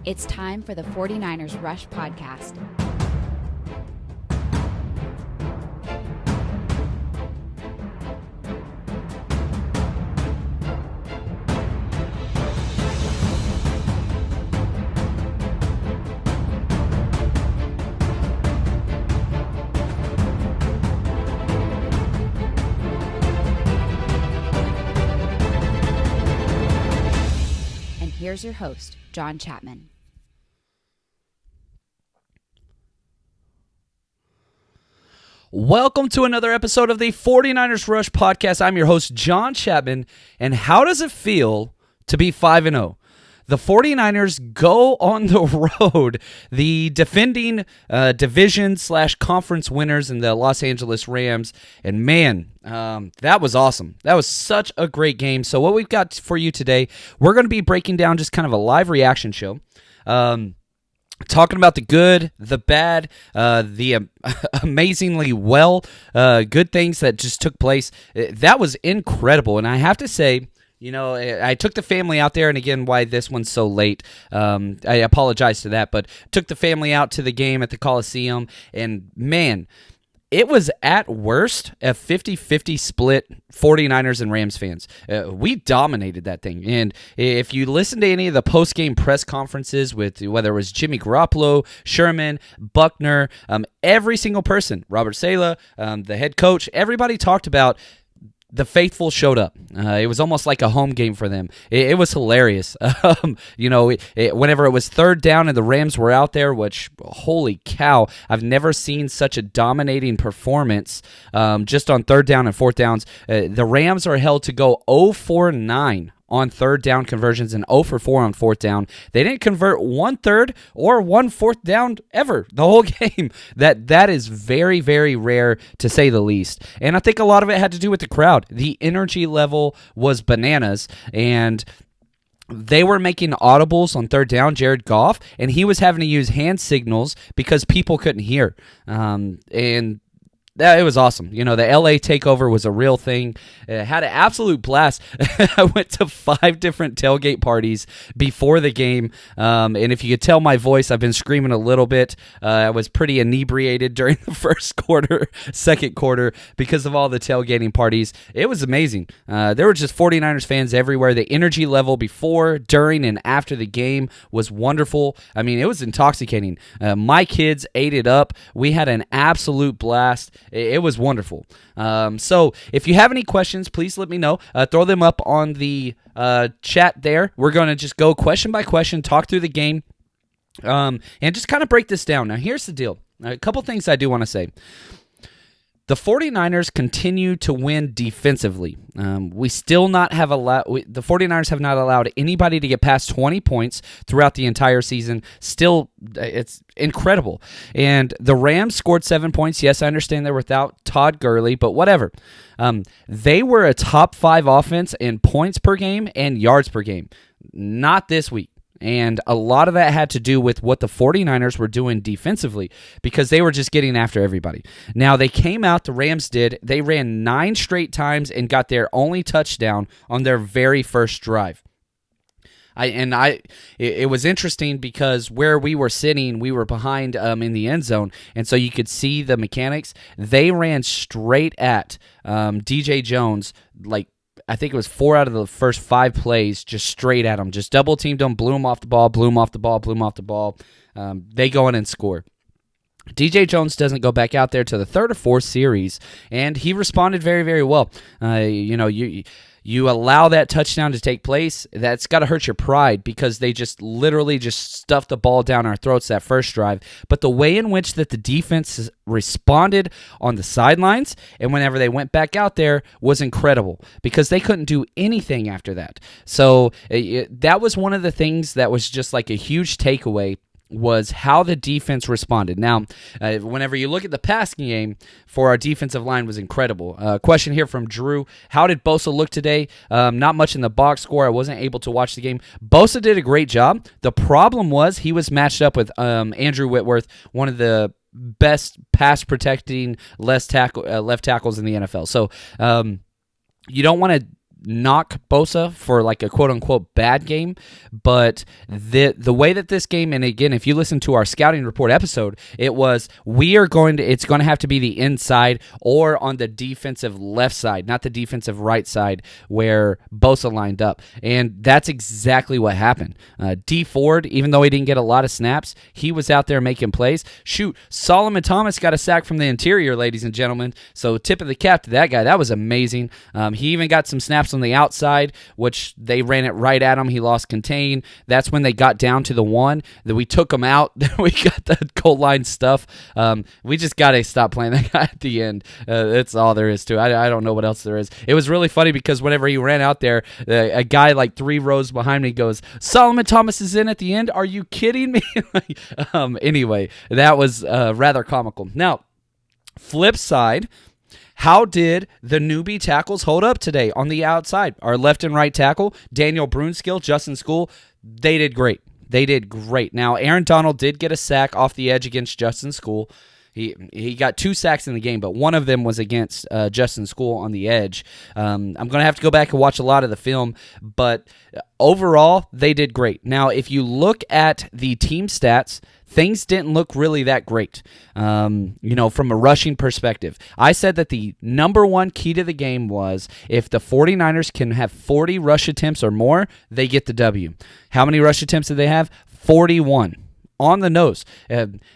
It's time for the 49ers Rush podcast. And here's your host, John Chapman. Welcome to another episode of the 49ers Rush podcast. I'm your host, John Chapman, and how does it feel to be 5-0? The 49ers go on the road, the defending division/conference winners in the Los Angeles Rams, and man, that was awesome. That was such a great game. So what we've got for you today, we're going to be breaking down just kind of a live reaction show. Talking about the good, the bad, the amazingly good things that just took place. That was incredible. And I have to say, you know, I took the family out there, and again, why this one's so late, I apologize to that, but took the family out to the game at the Coliseum, and man, it was at worst a 50-50 split 49ers and Rams fans. We dominated that thing. And if you listen to any of the post-game press conferences with whether it was Jimmy Garoppolo, Sherman, Buckner, every single person, Robert Saleh, the head coach, everybody talked about the faithful showed up. It was almost like a home game for them. It was hilarious. Whenever it was third down and the Rams were out there, which, holy cow, I've never seen such a dominating performance just on third down and fourth downs. The Rams are held to go 0-for-9 on third down conversions and 0-for-4 on fourth down. They didn't convert 1/3 or 1/4 down ever the whole game. That is very, very rare to say the least. And I think a lot of it had to do with the crowd. The energy level was bananas, and they were making audibles on third down, Jared Goff, and he was having to use hand signals because people couldn't hear. It was awesome. You know, the LA takeover was a real thing. Had an absolute blast. I went to 5 different tailgate parties before the game, and if you could tell my voice, I've been screaming a little bit. I was pretty inebriated during the first quarter, second quarter, because of all the tailgating parties. It was amazing. There were just 49ers fans everywhere. The energy level before, during, and after the game was wonderful. I mean, it was intoxicating. My kids ate it up. We had an absolute blast. It was wonderful. So if you have any questions, please let me know. Throw them up on the chat there. We're going to just go question by question, talk through the game, and just kind of break this down. Now, here's the deal. A couple things I do want to say. The 49ers continue to win defensively. We still not have the 49ers have not allowed anybody to get past 20 points throughout the entire season. Still, it's incredible. And the Rams scored 7 points. Yes, I understand they're without Todd Gurley, but whatever. They were a top 5 offense in points per game and yards per game. Not this week. And a lot of that had to do with what the 49ers were doing defensively because they were just getting after everybody. Now, they came out, the Rams did, they ran 9 straight times and got their only touchdown on their very first drive. It was interesting because where we were sitting, we were behind in the end zone, and so you could see the mechanics. They ran straight at DJ Jones, like, I think it was 4 out of the first 5 plays, just straight at him. Just double-teamed him, blew him off the ball. They go in and score. DJ Jones doesn't go back out there to the 3rd or 4th series, and he responded very, very well. You allow that touchdown to take place, that's got to hurt your pride because they just literally just stuffed the ball down our throats that first drive. But the way in which that the defense responded on the sidelines and whenever they went back out there was incredible because they couldn't do anything after that. So that was one of the things that was just like a huge takeaway was how the defense responded. Now, whenever you look at the passing game for our defensive line was incredible. Question here from Drew. How did Bosa look today? Not much in the box score. I wasn't able to watch the game. Bosa did a great job. The problem was he was matched up with Andrew Whitworth, one of the best pass-protecting left tackles in the NFL. So you don't want to knock Bosa for like a quote-unquote bad game, but the way that this game, and again, if you listen to our scouting report episode, it was it's going to have to be the inside or on the defensive left side, not the defensive right side where Bosa lined up, and that's exactly what happened. D Ford, even though he didn't get a lot of snaps, he was out there making plays. Shoot, Solomon Thomas got a sack from the interior, ladies and gentlemen, so tip of the cap to that guy. That was amazing. He even got some snaps on the outside, which they ran it right at him. He lost contain. That's when they got down to the one that we took him out. We got the goal line stuff. We just got to stop playing that guy at the end. That's all there is to it. I don't know what else there is. It was really funny because whenever he ran out there, a guy like 3 rows behind me goes, Solomon Thomas is in at the end? Are you kidding me? Anyway, that was rather comical. Now, flip side, how did the newbie tackles hold up today on the outside? Our left and right tackle, Daniel Brunskill, Justin School, they did great. They did great. Now, Aaron Donald did get a sack off the edge against Justin School. He got 2 sacks in the game, but one of them was against Justin School on the edge. I'm going to have to go back and watch a lot of the film, but overall, they did great. Now, if you look at the team stats, things didn't look really that great, from a rushing perspective. I said that the number one key to the game was if the 49ers can have 40 rush attempts or more, they get the W. How many rush attempts did they have? 41. On the nose.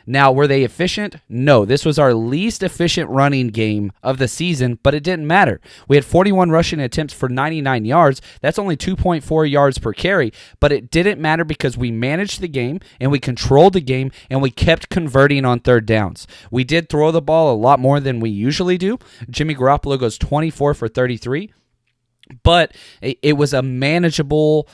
Now, were they efficient? No. This was our least efficient running game of the season, but it didn't matter. We had 41 rushing attempts for 99 yards. That's only 2.4 yards per carry, but it didn't matter because we managed the game, and we controlled the game, and we kept converting on third downs. We did throw the ball a lot more than we usually do. Jimmy Garoppolo goes 24 for 33, but it was a manageable,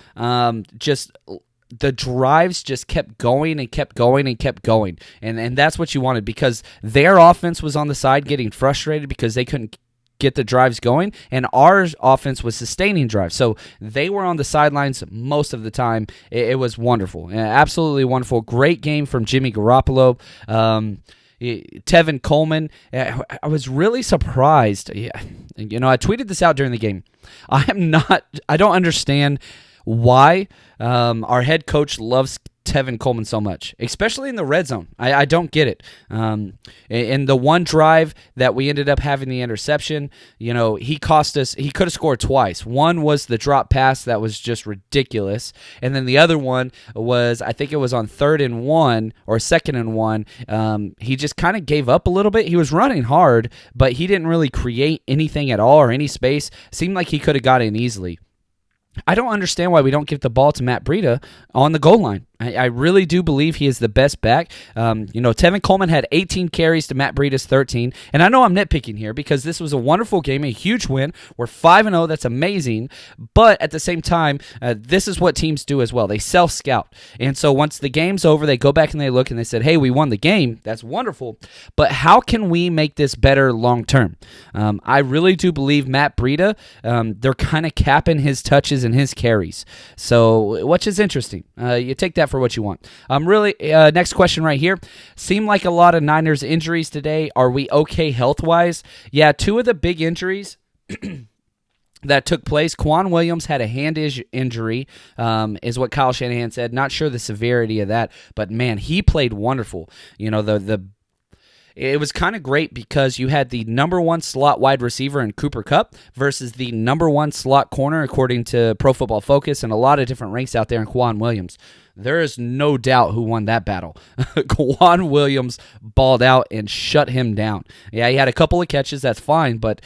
the drives just kept going and kept going and kept going. And that's what you wanted because their offense was on the side getting frustrated because they couldn't get the drives going, and our offense was sustaining drives. So they were on the sidelines most of the time. It was wonderful. Absolutely wonderful. Great game from Jimmy Garoppolo. Tevin Coleman, I was really surprised. I tweeted this out during the game. I don't understand why our head coach loves Tevin Coleman so much, especially in the red zone. I don't get it. In the one drive that we ended up having the interception, he cost us. He could have scored twice. One was the drop pass that was just ridiculous, and then the other one was, I think it was on 3rd and 1 or 2nd and 1. He just kind of gave up a little bit. He was running hard, but he didn't really create anything at all or any space. Seemed like he could have got in easily. I don't understand why we don't give the ball to Matt Breida on the goal line. I really do believe he is the best back. Tevin Coleman had 18 carries to Matt Breida's 13. And I know I'm nitpicking here because this was a wonderful game, a huge win. We're 5-0. That's amazing. But at the same time, this is what teams do as well. They self-scout. And so once the game's over, they go back and they look and they said, hey, we won the game. That's wonderful. But how can we make this better long-term? I really do believe Matt Breida, they're kind of capping his touches and his carries. So, which is interesting. You take that for what you want. Next question right here. Seem like a lot of Niners injuries today. Are we okay health-wise? Yeah, 2 of the big injuries that took place. Quan Williams had a hand injury, is what Kyle Shanahan said. Not sure the severity of that, but man, he played wonderful. It was kind of great because you had the number 1 slot wide receiver in Cooper Kupp versus the number 1 slot corner, according to Pro Football Focus, and a lot of different ranks out there in Quan Williams. There is no doubt who won that battle. Quan Williams balled out and shut him down. Yeah, he had a couple of catches, that's fine, but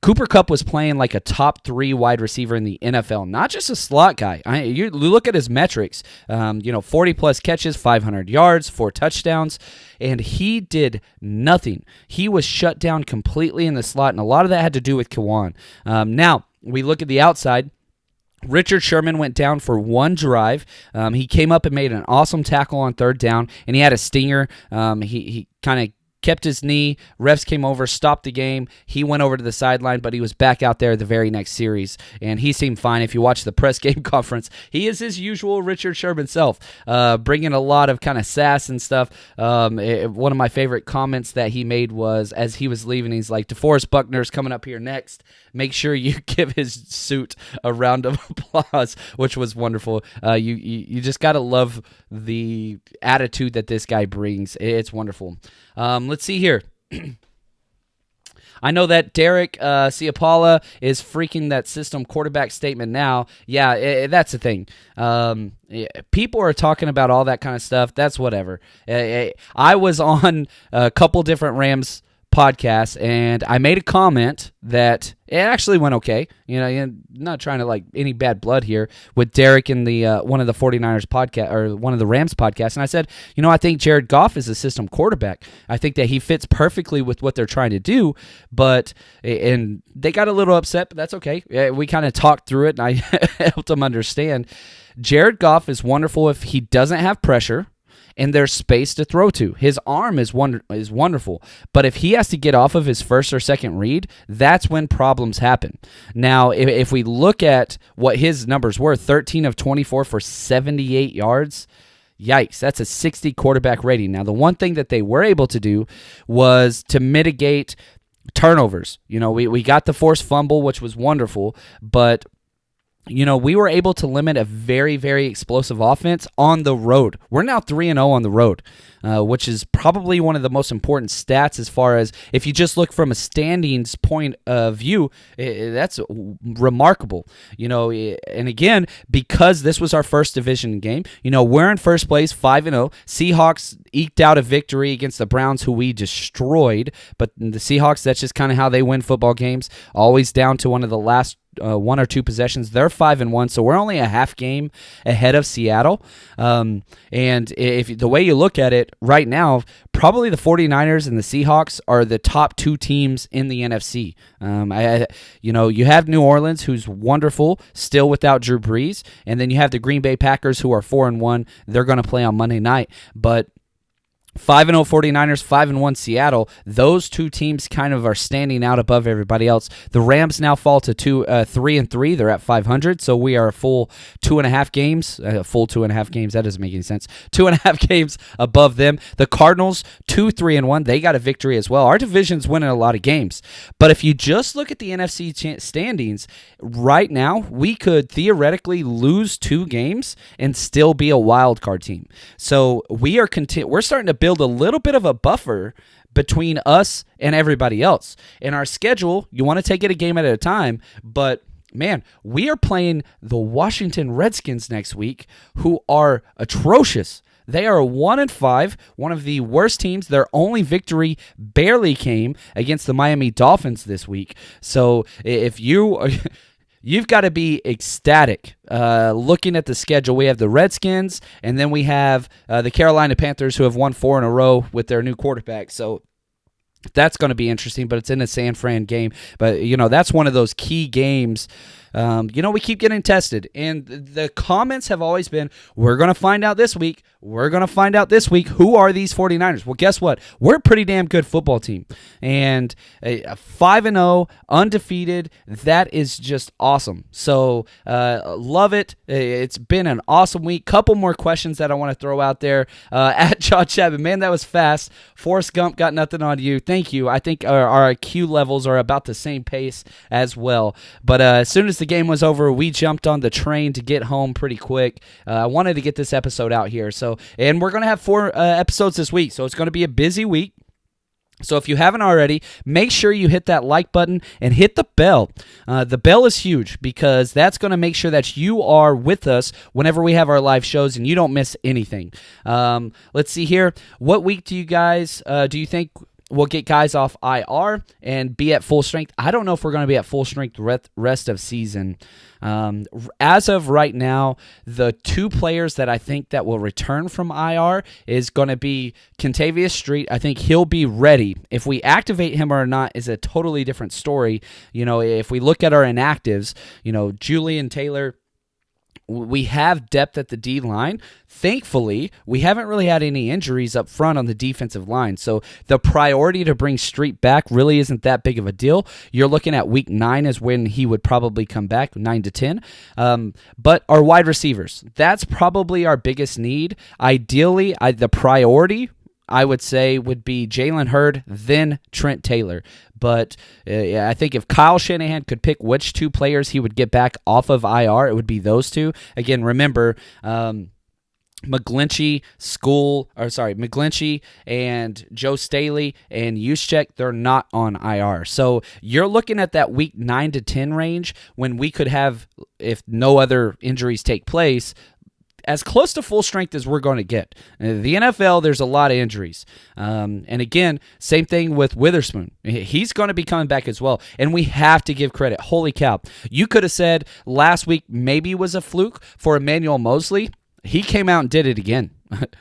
Cooper Kupp was playing like a top 3 wide receiver in the NFL, not just a slot guy. You look at his metrics, 40-plus catches, 500 yards, 4 touchdowns, and he did nothing. He was shut down completely in the slot, and a lot of that had to do with Kwan. Now, we look at the outside. Richard Sherman went down for 1 drive. He came up and made an awesome tackle on 3rd down, and he had a stinger. He kind of kept his knee. Refs came over, stopped the game. He went over to the sideline, but he was back out there the very next series, and he seemed fine. If you watch the press game conference, he is his usual Richard Sherman self, bringing a lot of kind of sass and stuff. One of my favorite comments that he made was, as he was leaving, he's like, DeForest Buckner's coming up here next. Make sure you give his suit a round of applause, which was wonderful. You just got to love the attitude that this guy brings. It's wonderful. Let's see here. I know that Derek Ciapala is freaking that system quarterback statement now. Yeah, that's the thing. People are talking about all that kind of stuff. That's whatever. I was on a couple different Rams podcasts, and I made a comment that it actually went okay. I'm not trying to like any bad blood here with Derek in the one of the 49ers podcast or one of the Rams podcasts, and I said, I think Jared Goff is a system quarterback. I think that he fits perfectly with what they're trying to do, and they got a little upset, but that's okay. We kind of talked through it, and I helped them understand. Jared Goff is wonderful if he doesn't have pressure and there's space to throw to. His arm is wonderful, but if he has to get off of his first or second read, that's when problems happen. Now, if we look at what his numbers were, 13 of 24 for 78 yards, yikes, that's a 60 quarterback rating. Now, the one thing that they were able to do was to mitigate turnovers. We got the forced fumble, which was wonderful, but we were able to limit a very, very explosive offense on the road. We're now 3-0 on the road, which is probably one of the most important stats as far as if you just look from a standings point of view, that's remarkable. And again, because this was our first division game, we're in first place, 5-0. Seahawks eked out a victory against the Browns, who we destroyed, but the Seahawks, that's just kind of how they win football games, always down to one of the last one or two possessions. They're 5-1, so we're only a half game ahead of Seattle. And if the way you look at it right now, probably the 49ers and the Seahawks are the top two teams in the NFC. You have New Orleans, who's wonderful, still without Drew Brees, and then you have the Green Bay Packers, who are 4-1. They're going to play on Monday night, but 5-0 49ers, 5-1 Seattle. Those two teams kind of are standing out above everybody else. The Rams now fall to 3-3. They're at 500, so we are a full 2.5 games. Full 2.5 games. That doesn't make any sense. 2.5 games above them. The Cardinals 2-3-1. They got a victory as well. Our division's winning a lot of games. But if you just look at the NFC standings right now, we could theoretically lose 2 games and still be a wild card team. So we're starting to build a little bit of a buffer between us and everybody else. In our schedule, you want to take it a game at a time, but man, we are playing the Washington Redskins next week, who are atrocious. They are 1-5, one of the worst teams. Their only victory barely came against the Miami Dolphins this week. So if you've got to be ecstatic. Looking at the schedule, we have the Redskins, and then we have the Carolina Panthers, who have won 4 in a row with their new quarterback. So that's going to be interesting, but it's in a San Fran game. But, that's one of those key games. We keep getting tested, and the comments have always been, we're going to find out this week. We're going to find out this week who are these 49ers. Well, guess what? We're a pretty damn good football team, and a 5-0, undefeated, that is just awesome. So love it. It's been an awesome week. Couple more questions that I want to throw out there. At John Chapman, man, that was fast. Forrest Gump, got nothing on you. Thank you. I think our IQ levels are about the same pace as well. But as soon as the game was over, we jumped on the train to get home pretty quick. I wanted to get this episode out here. And we're going to have 4 episodes this week, so it's going to be a busy week. So if you haven't already, make sure you hit that like button and hit the bell. The bell is huge because that's going to make sure that you are with us whenever we have our live shows and you don't miss anything. Let's see here. What week do you guys do you think we'll get guys off IR and be at full strength? I don't know if we're going to be at full strength rest of season. As of right now, the 2 players that I think that will return from IR is going to be Kentavious Street. I think he'll be ready. If we activate him or not is a totally different story. If we look at our inactives, Julian Taylor we have depth at the D line. Thankfully, we haven't really had any injuries up front on the defensive line. So the priority to bring Street back really isn't that big of a deal. You're looking at week 9 is when he would probably come back, 9 to 10. But our wide receivers, that's probably our biggest need. Ideally, the priority, I would say, would be Jalen Hurd, then Trent Taylor. But I think if Kyle Shanahan could pick which 2 players he would get back off of IR, it would be those 2. Again, remember, McGlinchey and Joe Staley and Juszczyk, they're not on IR. So you're looking at that week 9 to 10 range when we could have, if no other injuries take place, as close to full strength as we're going to get. In the NFL, there's a lot of injuries. And again, same thing with Witherspoon. He's going to be coming back as well. And we have to give credit. Holy cow. You could have said last week maybe was a fluke for Emmanuel Mosley. He came out and did it again.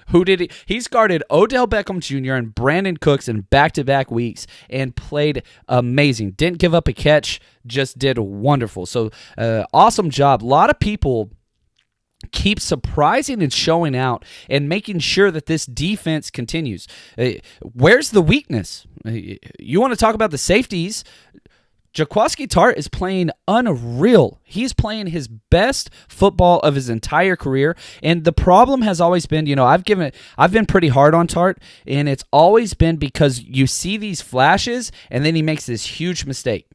Who did he? He's guarded Odell Beckham Jr. and Brandon Cooks in back-to-back weeks and played amazing. Didn't give up a catch, just did wonderful. So awesome job. A lot of people keep surprising and showing out and making sure that this defense continues. Where's the weakness? You want to talk about the safeties? Jaquiski Tartt is playing unreal. He's playing his best football of his entire career, and the problem has always been, I've been pretty hard on Tartt, and it's always been because you see these flashes, and then he makes this huge mistake.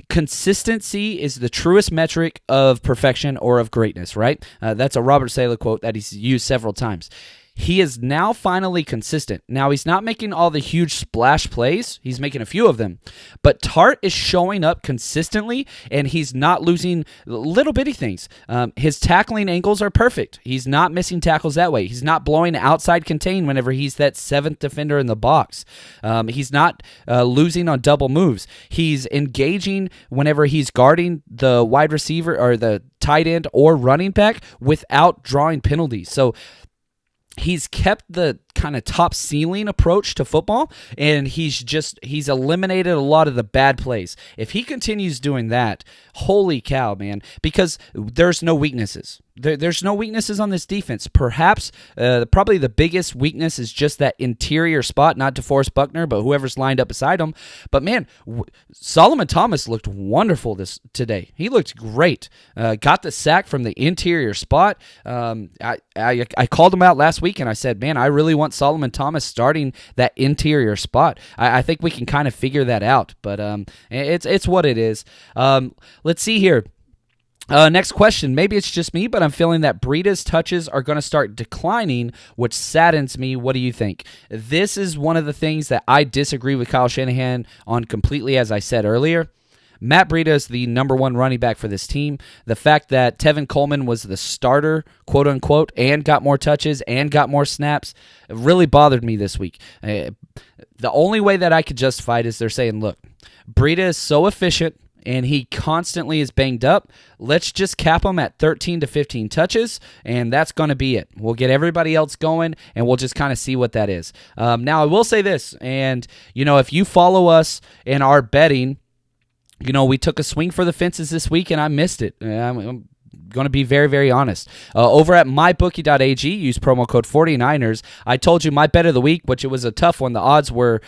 Consistency is the truest metric of perfection or of greatness, right? That's a Robert Saleh quote that he's used several times. He is now finally consistent. Now, he's not making all the huge splash plays. He's making a few of them. But Tartt is showing up consistently, and he's not losing little bitty things. His tackling angles are perfect. He's not missing tackles that way. He's not blowing outside contain whenever he's that 7th defender in the box. He's not losing on double moves. He's engaging whenever he's guarding the wide receiver or the tight end or running back without drawing penalties. So he's kept the kind of top ceiling approach to football, and he's eliminated a lot of the bad plays. If he continues doing that, holy cow, man, because there's no weaknesses. There's no weaknesses on this defense. Perhaps probably the biggest weakness is just that interior spot, not DeForest Buckner, but whoever's lined up beside him. But man, Solomon Thomas looked wonderful today. He looked great. Got the sack from the interior spot. I called him out last week, and I said, man, I really want Solomon Thomas starting that interior spot. I think we can kind of figure that out, but it's what it is. Let's see here. Next question. Maybe it's just me, but I'm feeling that Breida's touches are going to start declining, which saddens me. What do you think? This is one of the things that I disagree with Kyle Shanahan on completely, as I said earlier. Matt Breida is the number 1 running back for this team. The fact that Tevin Coleman was the starter, quote unquote, and got more touches and got more snaps really bothered me this week. The only way that I could justify it is they're saying, look, Breida is so efficient and he constantly is banged up. Let's just cap him at 13 to 15 touches, and that's going to be it. We'll get everybody else going, and we'll just kind of see what that is. Now, I will say this, and, if you follow us in our betting, we took a swing for the fences this week, and I missed it. I'm going to be very, very honest. Over at mybookie.ag, use promo code 49ers. I told you my bet of the week, which it was a tough one. The odds were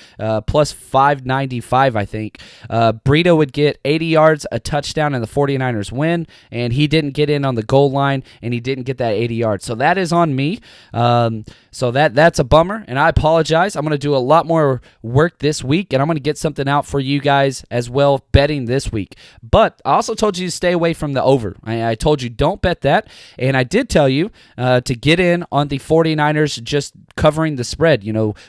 plus 595, I think. Breida would get 80 yards, a touchdown, and the 49ers win, and he didn't get in on the goal line, and he didn't get that 80 yards. So that is on me. So that's a bummer, and I apologize. I'm going to do a lot more work this week, and I'm going to get something out for you guys as well betting this week. But I also told you to stay away from the over. I told you don't bet that, and I did tell you to get in on the 49ers just covering the spread.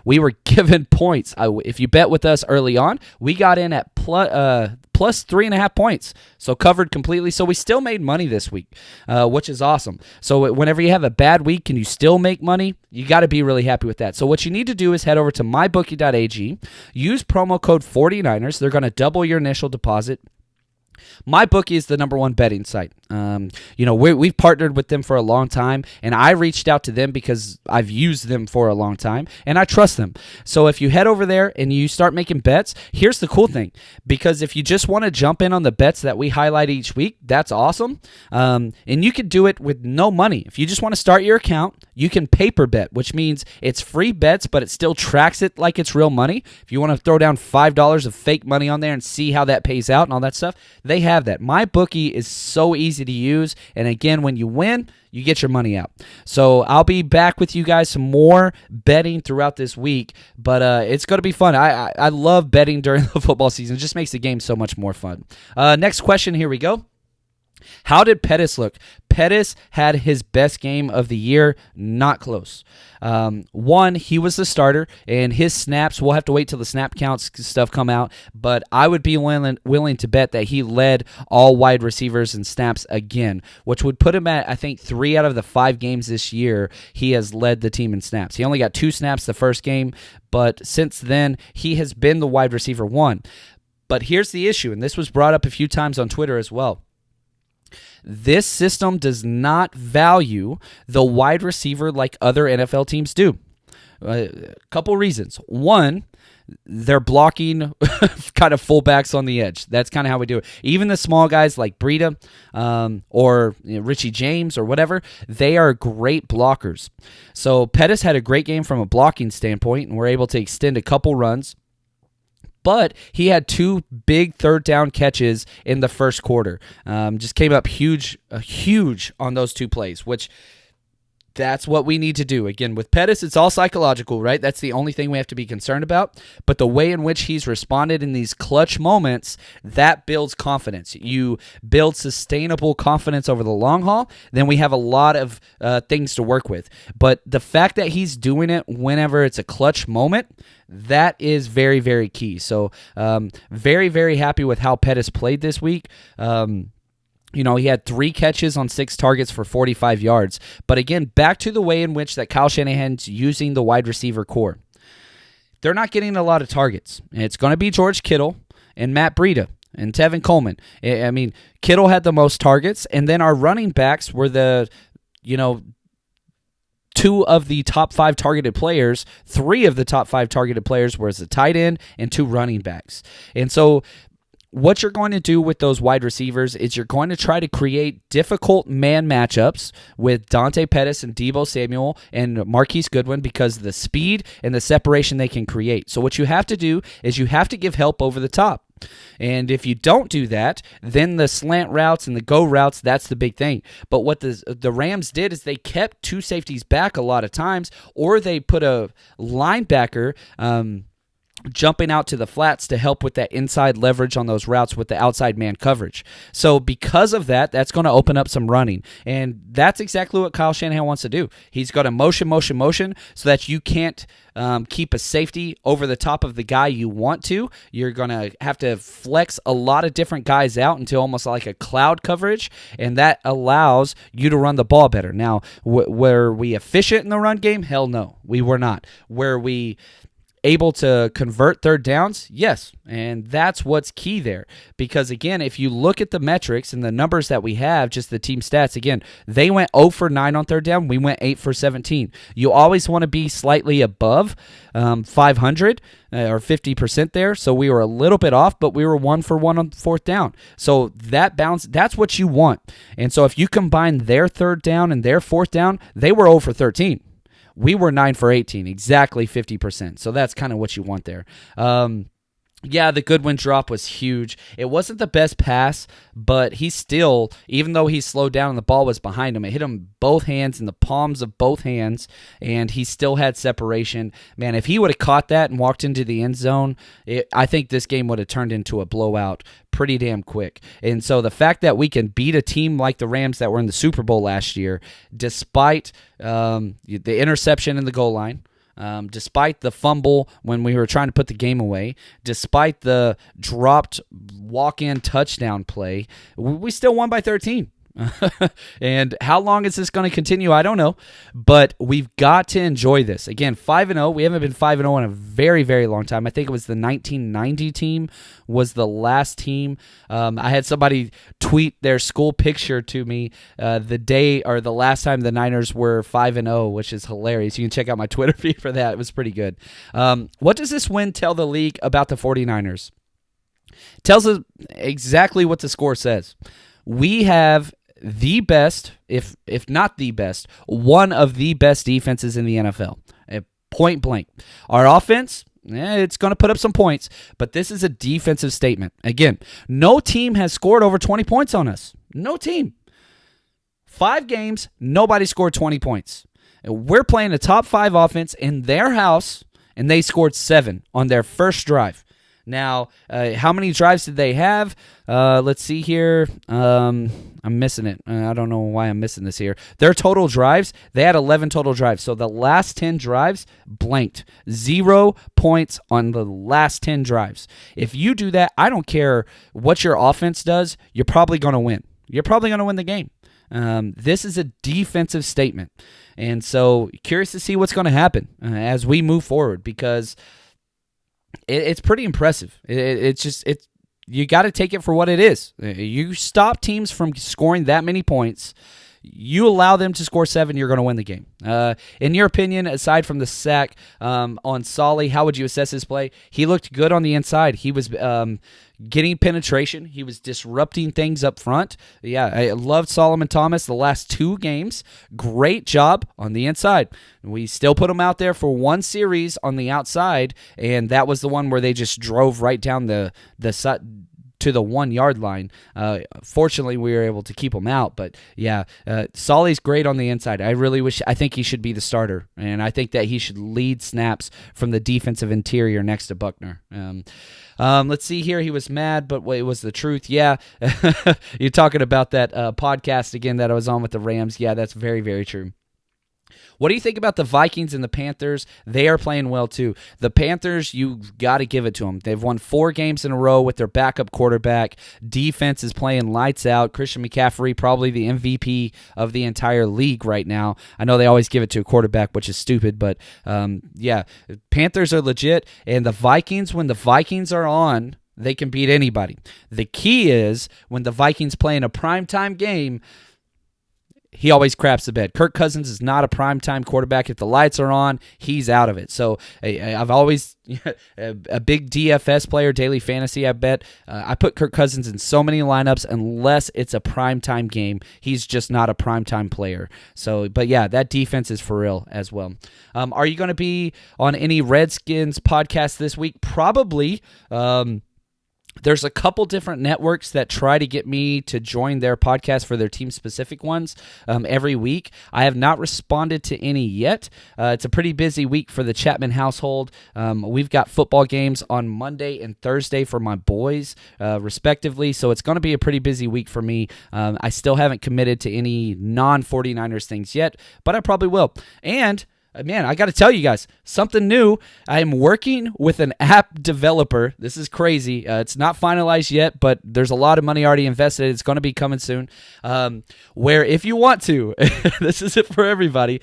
We were given points. If you bet with us early on, we got in at plus 3.5 points, so covered completely. So we still made money this week, which is awesome. So whenever you have a bad week and you still make money, you got to be really happy with that. So what you need to do is head over to mybookie.ag, use promo code 49ers. They're going to double your initial deposit. MyBookie is the number one betting site. We've partnered with them for a long time, and I reached out to them because I've used them for a long time, and I trust them. So if you head over there and you start making bets, here's the cool thing. Because if you just want to jump in on the bets that we highlight each week, that's awesome. And you can do it with no money. If you just want to start your account, you can paper bet, which means it's free bets, but it still tracks it like it's real money. If you want to throw down $5 of fake money on there and see how that pays out and all that stuff, they have that. MyBookie is so easy to use, and again, when you win, you get your money out. So I'll be back with you guys some more betting throughout this week, but it's going to be fun. I love betting during the football season. It just makes the game so much more fun. Next question, here we go. How did Pettis look? Pettis had his best game of the year, not close. One, he was the starter, and his snaps, we'll have to wait till the snap counts stuff come out, but I would be willing to bet that he led all wide receivers in snaps again, which would put him at, I think, 3 out of the 5 games this year he has led the team in snaps. He only got 2 snaps the first game, but since then, he has been the wide receiver 1. But here's the issue, and this was brought up a few times on Twitter as well. This system does not value the wide receiver like other NFL teams do. A couple reasons. One, they're blocking kind of fullbacks on the edge. That's kind of how we do it. Even the small guys like Breida or Richie James or whatever, they are great blockers. So Pettis had a great game from a blocking standpoint, and we're able to extend a couple runs. But he had 2 big third down catches in the first quarter. Just came up huge on those 2 plays, which that's what we need to do. Again, with Pettis, it's all psychological, right? That's the only thing we have to be concerned about. But the way in which he's responded in these clutch moments, that builds confidence. You build sustainable confidence over the long haul, then we have a lot of things to work with. But the fact that he's doing it whenever it's a clutch moment, that is very, very key. So very, very happy with how Pettis played this week. He had 3 catches on 6 targets for 45 yards. But again, back to the way in which that Kyle Shanahan's using the wide receiver core. They're not getting a lot of targets. And it's going to be George Kittle and Matt Breida and Tevin Coleman. I mean, Kittle had the most targets, and then our running backs were the, 2 of the top 5 targeted players. 3 of the top 5 targeted players were as a tight end and 2 running backs. And so what you're going to do with those wide receivers is you're going to try to create difficult man matchups with Dante Pettis and Deebo Samuel and Marquise Goodwin because of the speed and the separation they can create. So what you have to do is you have to give help over the top. And if you don't do that, then the slant routes and the go routes, that's the big thing. But what the Rams did is they kept 2 safeties back a lot of times, or they put a linebacker jumping out to the flats to help with that inside leverage on those routes with the outside man coverage. So because of that, that's going to open up some running. And that's exactly what Kyle Shanahan wants to do. He's got to motion so that you can't keep a safety over the top of the guy you want to. You're going to have to flex a lot of different guys out into almost like a cloud coverage, and that allows you to run the ball better. Now, were we efficient in the run game? Hell no, we were not. Were we able to convert third downs? Yes, and that's what's key there. Because, again, if you look at the metrics and the numbers that we have, just the team stats, again, they went 0 for 9 on third down. We went 8 for 17. You always want to be slightly above 500 or 50% there. So we were a little bit off, but we were 1 for 1 on fourth down. So that bounce, that's what you want. And so if you combine their third down and their fourth down, they were 0 for 13. We were 9 for 18, exactly 50%. So that's kind of what you want there. Yeah, the Goodwin drop was huge. It wasn't the best pass, but he still, even though he slowed down and the ball was behind him, it hit him both hands in the palms of both hands, and he still had separation. Man, if he would have caught that and walked into the end zone, I think this game would have turned into a blowout pretty damn quick. And so the fact that we can beat a team like the Rams that were in the Super Bowl last year, despite the interception in the goal line, despite the fumble when we were trying to put the game away, despite the dropped walk-in touchdown play, we still won by 13. And how long is this going to continue? I don't know, but we've got to enjoy this. Again, 5-0. We haven't been 5-0 in a very, very long time. I think it was the 1990 team was the last team. I had somebody tweet their school picture to me the day or the last time the Niners were 5-0, which is hilarious. You can check out my Twitter feed for that. It was pretty good. What does this win tell the league about the 49ers? It tells us exactly what the score says. We have the best, if not the best, one of the best defenses in the NFL. Point blank. Our offense, it's going to put up some points, but this is a defensive statement. Again, no team has scored over 20 points on us. No team. 5 games, nobody scored 20 points. We're playing a top 5 offense in their house, and they scored 7 on their first drive. Now, how many drives did they have? Let's see here. I'm missing it. I don't know why I'm missing this here. Their total drives, they had 11 total drives. So the last 10 drives, blanked. 0 points on the last 10 drives. If you do that, I don't care what your offense does, you're probably going to win. You're probably going to win the game. This is a defensive statement. And so curious to see what's going to happen as we move forward, because it's pretty impressive. It's you got to take it for what it is. You stop teams from scoring that many points. You allow them to score 7, you're going to win the game. In your opinion, aside from the sack on Solly, how would you assess his play? He looked good on the inside. He was getting penetration. He was disrupting things up front. Yeah, I loved Solomon Thomas the last 2 games. Great job on the inside. We still put him out there for one series on the outside, and that was the one where they just drove right down the to the 1-yard line. Fortunately, we were able to keep him out. But yeah, Solly's great on the inside. I think he should be the starter, and I think that he should lead snaps from the defensive interior next to Buckner. Let's see here. He was mad, but it was the truth. Yeah, you're talking about that podcast again that I was on with the Rams. Yeah, that's very, very true. What do you think about the Vikings and the Panthers? They are playing well, too. The Panthers, you've got to give it to them. They've won 4 games in a row with their backup quarterback. Defense is playing lights out. Christian McCaffrey, probably the MVP of the entire league right now. I know they always give it to a quarterback, which is stupid, but yeah, Panthers are legit. And the Vikings, when the Vikings are on, they can beat anybody. The key is when the Vikings play in a primetime game, he always craps the bed. Kirk Cousins is not a primetime quarterback. If the lights are on, he's out of it. So I've always, a big DFS player, daily fantasy, I bet. I put Kirk Cousins in so many lineups unless it's a primetime game. He's just not a primetime player. So, but yeah, that defense is for real as well. Are you going to be on any Redskins podcast this week? Probably. There's a couple different networks that try to get me to join their podcast for their team-specific ones every week. I have not responded to any yet. It's a pretty busy week for the Chapman household. We've got football games on Monday and Thursday for my boys, respectively, so it's going to be a pretty busy week for me. I still haven't committed to any non-49ers things yet, but I probably will. And man, I got to tell you guys, something new. I am working with an app developer. This is crazy. It's not finalized yet, but there's a lot of money already invested. It's going to be coming soon. Where if you want to, this is it for everybody,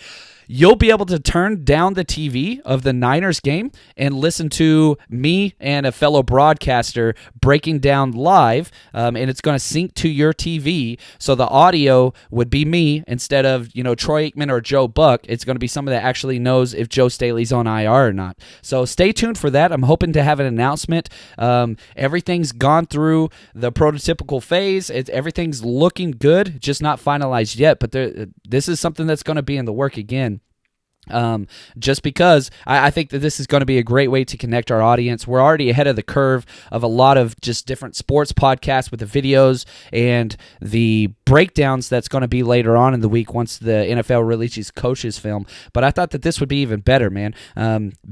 you'll be able to turn down the TV of the Niners game and listen to me and a fellow broadcaster breaking down live, and it's going to sync to your TV, so the audio would be me instead of, Troy Aikman or Joe Buck. It's going to be someone that actually knows if Joe Staley's on IR or not. So stay tuned for that. I'm hoping to have an announcement. Everything's gone through the prototypical phase. Everything's looking good, just not finalized yet, but this is something that's going to be in the work again. Just because I think that this is going to be a great way to connect our audience. We're already ahead of the curve of a lot of just different sports podcasts with the videos and the breakdowns that's going to be later on in the week once the NFL releases coaches film. But I thought that this would be even better, man.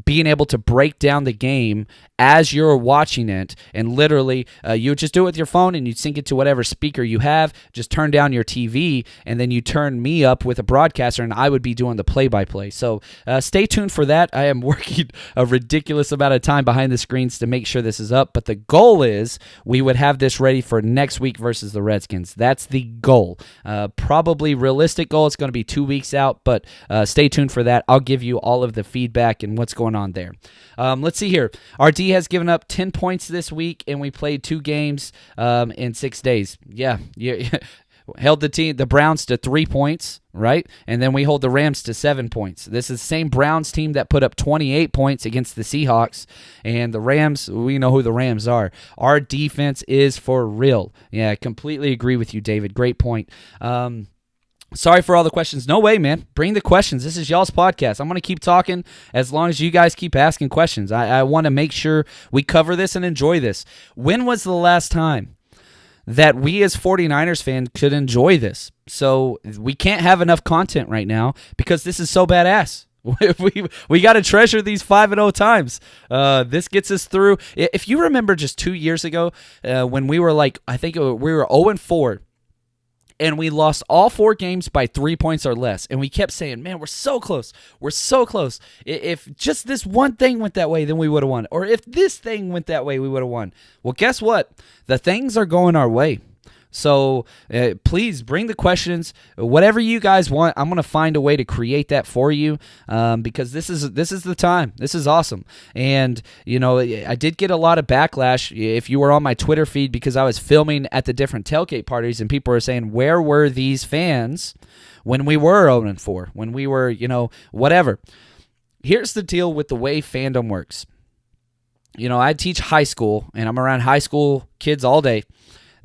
Being able to break down the game as you're watching it, and literally you would just do it with your phone and you'd sync it to whatever speaker you have, just turn down your TV, and then you turn me up with a broadcaster and I would be doing the play-by-play. So stay tuned for that. I am working a ridiculous amount of time behind the screens to make sure this is up, but the goal is we would have this ready for next week versus the Redskins. That's the goal. Probably realistic goal. It's going to be 2 weeks out, but stay tuned for that. I'll give you all of the feedback and what's going on there. Let's see here. Our D has given up 10 points this week, and we played 2 games in 6 days. Yeah. Held the Browns to 3 points, right? And then we hold the Rams to 7 points. This is the same Browns team that put up 28 points against the Seahawks. And the Rams, we know who the Rams are. Our defense is for real. Yeah, I completely agree with you, David. Great point. Sorry for all the questions. No way, man. Bring the questions. This is y'all's podcast. I'm going to keep talking as long as you guys keep asking questions. I want to make sure we cover this and enjoy this. When was the last time that we as 49ers fans could enjoy this? So we can't have enough content right now because this is so badass. We got to treasure these 5-0 times. This gets us through. If you remember just 2 years ago when we were I think we were 0-4, and we lost all 4 games by 3 points or less. And we kept saying, man, we're so close. We're so close. If just this one thing went that way, then we would have won. Or if this thing went that way, we would have won. Well, guess what? The things are going our way. So please bring the questions. Whatever you guys want, I'm going to find a way to create that for you because this is the time. This is awesome. And, I did get a lot of backlash if you were on my Twitter feed because I was filming at the different tailgate parties and people were saying, where were these fans when we were 0-4, when we were, whatever. Here's the deal with the way Fandom works. I teach high school and I'm around high school kids all day.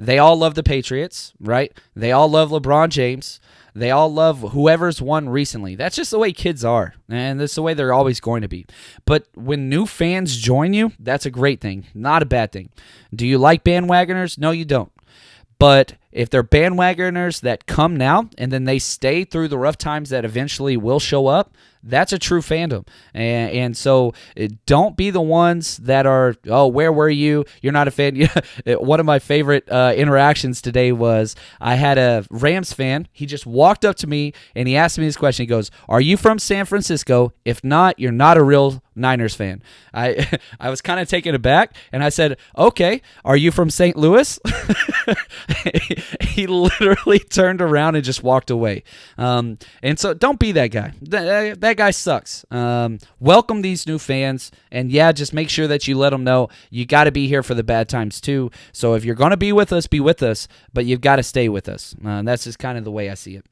They all love the Patriots, right? They all love LeBron James. They all love whoever's won recently. That's just the way kids are, and that's the way they're always going to be. But when new fans join you, that's a great thing, not a bad thing. Do you like bandwagoners? No, you don't. But if they're bandwagoners that come now and then they stay through the rough times that eventually will show up, that's a true fandom. And so don't be the ones that are, where were you? You're not a fan. One of my favorite interactions today was I had a Rams fan. He just walked up to me and he asked me this question. He goes, are you from San Francisco? If not, you're not a real Niners fan. I was kind of taken aback and I said, okay, are you from St. Louis? He literally turned around and just walked away. And so don't be that guy. That guy sucks. Welcome these new fans. And yeah, just make sure that you let them know you got to be here for the bad times too. So if you're going to be with us, but you've got to stay with us. That's just kind of the way I see it.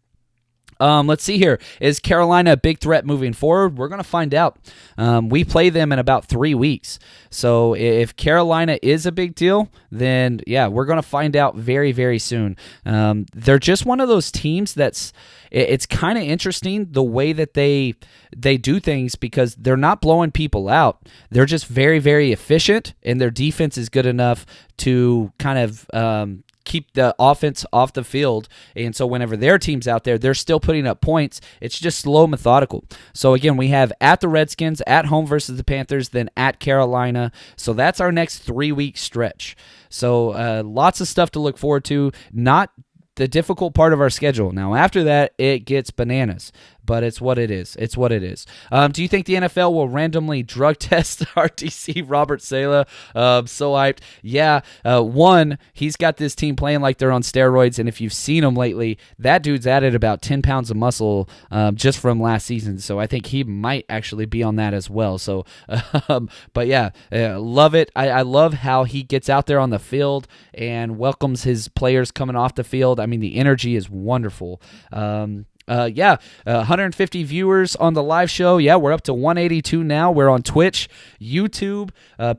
Let's see here. Is Carolina a big threat moving forward? We're going to find out. We play them in about 3 weeks. So if Carolina is a big deal, then yeah, we're going to find out very, very soon. They're just one of those teams it's kind of interesting the way that they do things because they're not blowing people out. They're just very, very efficient, and their defense is good enough to kind of keep the offense off the field. And so whenever their team's out there, they're still putting up points. It's just slow, methodical. So again, we have at the Redskins, at home versus the Panthers, then at Carolina. So that's our next 3-week stretch. So lots of stuff to look forward to. Not the difficult part of our schedule. Now, after that, it gets bananas, but it's what it is. It's what it is. Do you think the NFL will randomly drug test RTC Robert Saleh? So hyped. Yeah. One, he's got this team playing like they're on steroids, and if you've seen him lately, that dude's added about 10 pounds of muscle just from last season, so I think he might actually be on that as well. So, but yeah, love it. I love how he gets out there on the field and welcomes his players coming off the field. I mean, the energy is wonderful. 150 viewers on the live show. Yeah, we're up to 182 now. We're on Twitch, YouTube,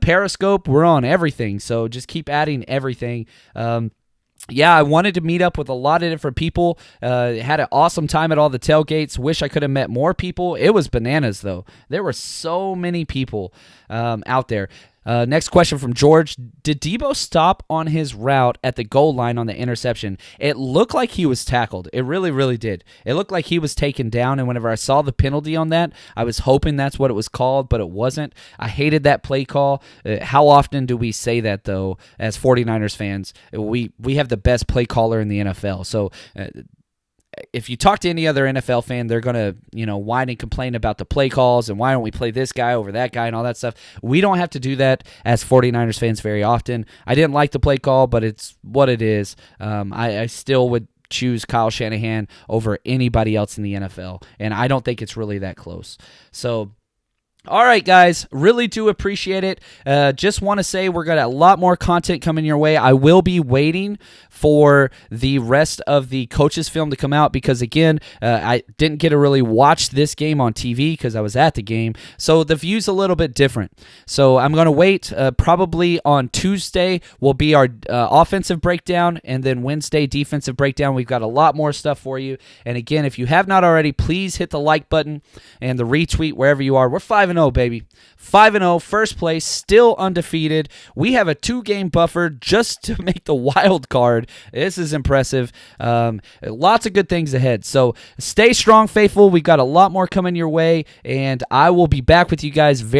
Periscope. We're on everything. So just keep adding everything. I wanted to meet up with a lot of different people. Had an awesome time at all the tailgates. Wish I could have met more people. It was bananas, though. There were so many people out there. Next question from George. Did Debo stop on his route at the goal line on the interception? It looked like he was tackled. It really, really did. It looked like he was taken down, and whenever I saw the penalty on that, I was hoping that's what it was called, but it wasn't. I hated that play call. How often do we say that, though, as 49ers fans? We have the best play caller in the NFL, so if you talk to any other NFL fan, they're going to, whine and complain about the play calls and why don't we play this guy over that guy and all that stuff. We don't have to do that as 49ers fans very often. I didn't like the play call, but it's what it is. I still would choose Kyle Shanahan over anybody else in the NFL, and I don't think it's really that close. So, all right, guys, really do appreciate it. Just want to say we're got a lot more content coming your way. I will be waiting for the rest of the coaches' film to come out because, again, I didn't get to really watch this game on TV because I was at the game, so the view's a little bit different. So I'm going to wait. Probably on Tuesday will be our offensive breakdown, and then Wednesday, defensive breakdown. We've got a lot more stuff for you. And, again, if you have not already, please hit the like button and the retweet wherever you are. We're 5-0, baby. 5-0, first place, still undefeated. We have a 2-game buffer just to make the wild card. This is impressive. Lots of good things ahead. So stay strong, faithful. We've got a lot more coming your way, and I will be back with you guys very